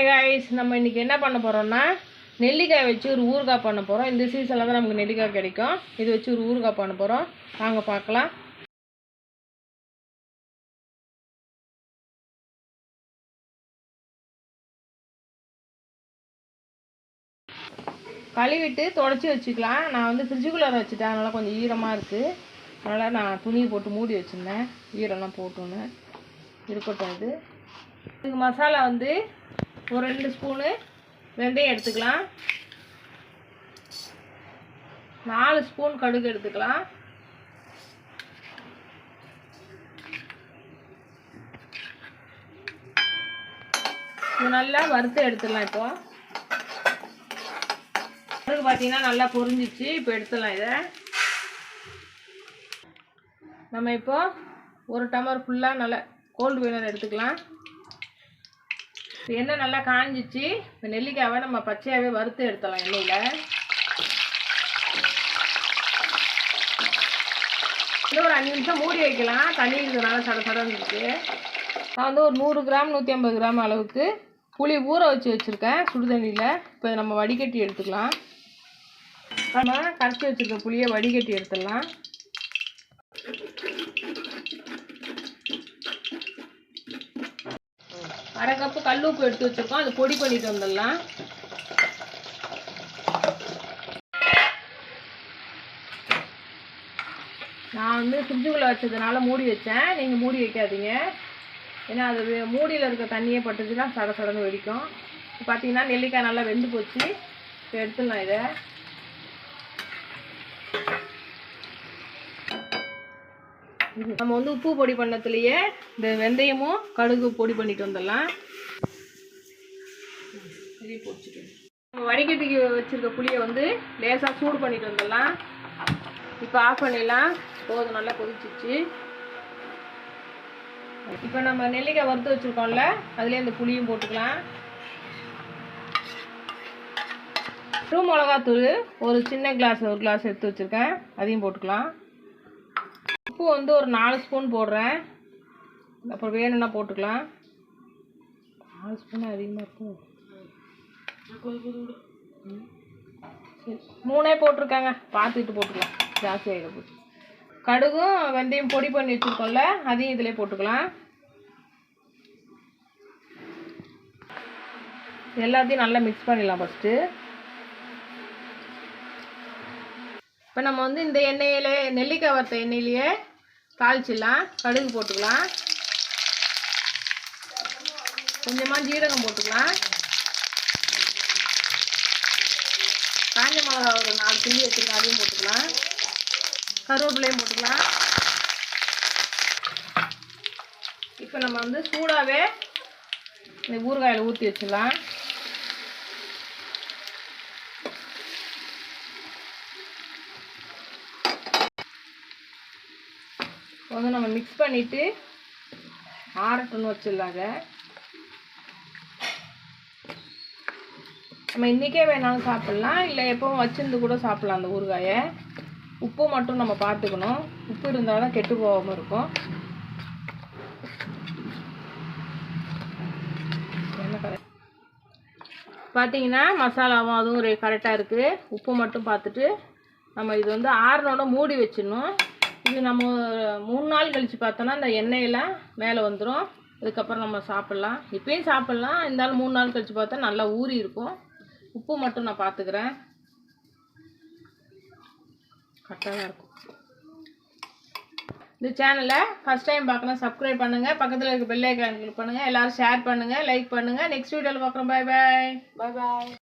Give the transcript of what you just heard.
Hi guys, நம்ம இன்றைக்கி என்ன பண்ண போகிறோம்னா நெல்லிக்காய் வச்சு ஒரு ஊறுகாய் பண்ண போகிறோம். இந்த சீசனில் தான் நமக்கு நெல்லிக்காய் கிடைக்கும். இது வச்சு ஒரு ஊறுகாய் பண்ண போகிறோம். வாங்க பார்க்கலாம். கழுவிட்டு தொடச்சி வச்சுக்கலாம். நான் வந்து ஃப்ரிட்ஜுக்குள்ளே வச்சுட்டேன், அதனால் கொஞ்சம் ஈரமாக இருக்குது. அதனால் நான் துணியை போட்டு மூடி வச்சுருந்தேன், ஈரம்லாம் போட்டோன்னு இருக்கட்டும். இதுக்கு மசாலா வந்து ஒரு 2 ஸ்பூனு வெந்தயம் எடுத்துக்கலாம், 4 ஸ்பூன் கடுகு எடுத்துக்கலாம், இது நல்லா வறுத்து எடுத்துடலாம். இப்போ கடுகு பார்த்தீங்கன்னா நல்லா பொரிஞ்சிச்சு. இப்போ எடுத்துடலாம். இதை நம்ம இப்போ ஒரு டம்ளர் ஃபுல்லாக நல்லா கோல்டு வினர் எடுத்துக்கலாம். எண்ணெய் நல்லா காஞ்சிச்சு. இந்த நெல்லிக்காவை நம்ம பச்சையாகவே வறுத்து எடுத்துடலாம் எண்ணெயில். இன்னும் ஒரு 5 நிமிஷம் மூடி வைக்கலாம். தண்ணி இருக்கிறதுனால சடன்னு இருக்குது. நான் வந்து ஒரு 100 கிராம் 150 கிராம் அளவுக்கு புளி ஊற வச்சுருக்கேன் சுடுதண்ணியில். இப்போ நம்ம வடிகட்டி எடுத்துக்கலாம். நம்ம கரைச்சி வச்சுருக்க புளியை வடிகட்டி எடுத்துடலாம். அரை கப்பு கல் உப்பு எடுத்து வச்சுருக்கோம், அது பொடி பண்ணிட்டு வந்துடலாம். நான் வந்து ஃப்ரிட்ஜுக்குள்ளே வச்சதுனால மூடி வச்சேன். நீங்கள் மூடி வைக்காதீங்க, ஏன்னா அது மூடியில் இருக்க தண்ணியே பட்டுச்சுன்னா சடன்னு வெடிக்கும். இப்போ பார்த்தீங்கன்னா நெல்லிக்காய் நல்லா வெந்து போச்சு. இப்போ எடுத்துடலாம். இதை நம்ம வந்து உப்பு பொடி பண்ணதுலேயே இந்த வெந்தயமும் கடுகு பொடி பண்ணிட்டு வந்துடலாம். நம்ம வடிகட்டிக்கு வச்சுருக்க புளியை வந்து லேசாக சூடு பண்ணிட்டு வந்துடலாம். இப்போ ஆஃப் பண்ணிடலாம். போதும், நல்லா கொதிச்சிச்சு. இப்போ நம்ம நெல்லிக்காய் வறுத்து வச்சுருக்கோம்ல, அதுலேயே இந்த புளியும் போட்டுக்கலாம். மிளகாத்தூள் ஒரு சின்ன கிளாஸ், ஒரு கிளாஸ் எடுத்து வச்சுருக்கேன், அதையும் போட்டுக்கலாம். உப்பு வந்து ஒரு 4 ஸ்பூன் போடுறேன், அப்புறம் வேணும்னா போட்டுக்கலாம். 4 ஸ்பூன் அதிகமாக இருக்கும். 3 போட்டிருக்காங்க, பார்த்துட்டு போட்டுக்கலாம், ஜாஸ்தி ஆகிட போச்சு. கடுகும் வெந்தயம் பொடி பண்ணி வச்சுருக்கோம்ல, அதையும் இதிலே போட்டுக்கலாம். எல்லாத்தையும் நல்லா மிக்ஸ் பண்ணிடலாம் ஃபஸ்ட்டு. இப்போ நம்ம வந்து இந்த எண்ணெயில் நெல்லிக்காய் வறுத்த எண்ணெயிலேயே தாளிச்சிடலாம். கடுகு போட்டுக்கலாம், கொஞ்சமாக ஜீரகம் போட்டுக்கலாம், காஞ்ச மிளகா ஒரு 4 கிள்ளி வச்சுருக்கேன், அதையும் போட்டுக்கலாம், கருவேப்பிலையும் போட்டுக்கலாம். இப்போ நம்ம வந்து சூடாகவே இந்த ஊறுகாயில் ஊற்றி வச்சிடலாம். வந்து நம்ம மிக்ஸ் பண்ணிவிட்டு ஆறட்டுன்னு வச்சிடலாங்க. நம்ம இன்றைக்கே வேணாலும் சாப்பிட்லாம், இல்லை எப்பவும் வச்சிருந்து கூட சாப்பிட்லாம். அந்த ஊறுகாயை உப்பு மட்டும் நம்ம பார்த்துக்கணும். உப்பு இருந்தால் தான் கெட்டு போகாமல் இருக்கும். பார்த்தீங்கன்னா மசாலாவும் அதுவும் கரெக்டாக இருக்குது. உப்பு மட்டும் பார்த்துட்டு நம்ம இது வந்து ஆறுனோட மூடி வச்சிடணும். இது நம்ம 3 நாள் கழித்து பார்த்தோன்னா இந்த எண்ணெயெல்லாம் மேலே வந்துடும். இதுக்கப்புறம் நம்ம சாப்பிட்லாம். இப்பயும் சாப்பிட்லாம், இருந்தாலும் 3 நாள் கழித்து பார்த்தா நல்லா ஊறி இருக்கும். உப்பு மட்டும் நான் பார்த்துக்கிறேன், கரெக்டாக தான் இருக்கும். இந்த சேனலை ஃபஸ்ட் டைம் பார்க்கணும், சப்ஸ்கிரைப் பண்ணுங்கள், பக்கத்தில் இருக்க பெல் ஐக்கான் கிளிக் பண்ணுங்கள், எல்லோரும் ஷேர் பண்ணுங்கள், லைக் பண்ணுங்கள். நெக்ஸ்ட் வீடியோவில் பார்க்குறோம். பாய் பாய்.